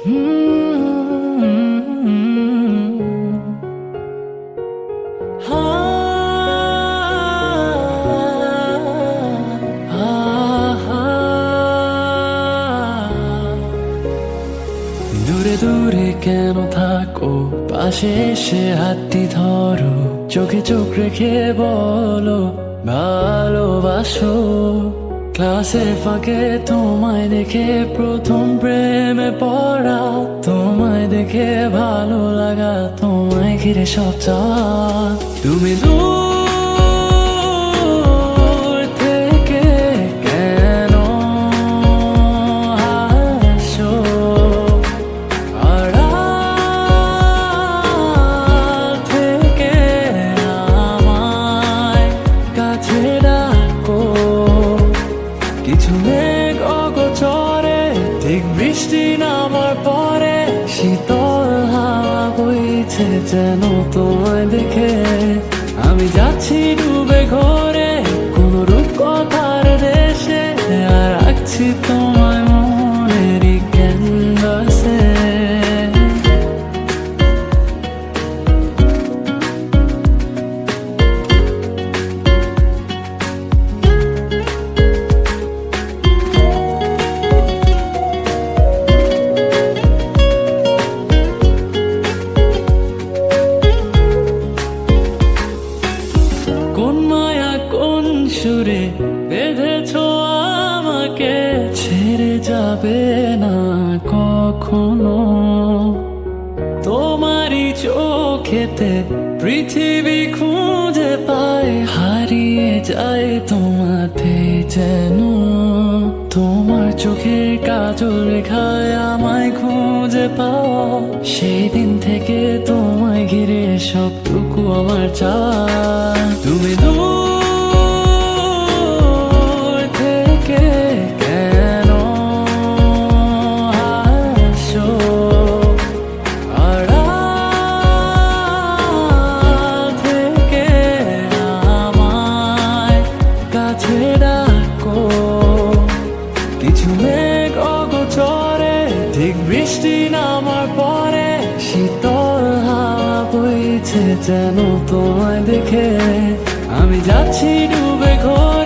দূরে দূরে কেন থাকো, পাশে এসে হাতটি ধরো, চোখে চোখ রেখে বলো ভালোবাসো। ক্লাসের ফাঁকে তোমায় দেখে প্রথম প্রেমে পড়া, তোমায় দেখে ভালো লাগা, তোমায় ঘিরে সব চাওয়া। তুমি দূর থেকে কেন আসো, আড়াল থেকে আমায় কাছে ডাকো। কিছু মেঘ অগোচরে, ঠিক বৃষ্টি নামার পরে, শীতল হাওয়া বইছে যেন তোমায় দেখে। আমি যাচ্ছি ডুবে ঘরে কোন রূপকথার দেশে, আর রাখছি তোমায় মনেরই ক্যানভাসে। কোন মায়া কোন সুরে বেঁধেছো আমাকে, ছেড়ে যাবে না কখনো। তোমারই চোখেতে পৃথিবী খুঁজে পায়, হারিয়ে যায় তোমাতে যেন। তোমার চোখের কাজল রেখায় আমায় খুঁজে পাওয়া, সেই দিন থেকে তোমায় ঘিরে সবটুকু আমার চাওয়া। তুমি দূর থেকে কেন আসো, আড়াল থেকে আমায় কাছে ডাকো। কিছু মেঘ অগোচরে, ঠিক বৃষ্টি নামার পরে, শীতল হাওয়া বইছে যেন তোমায় দেখে। আমি যাচ্ছি ডুবে ঘরে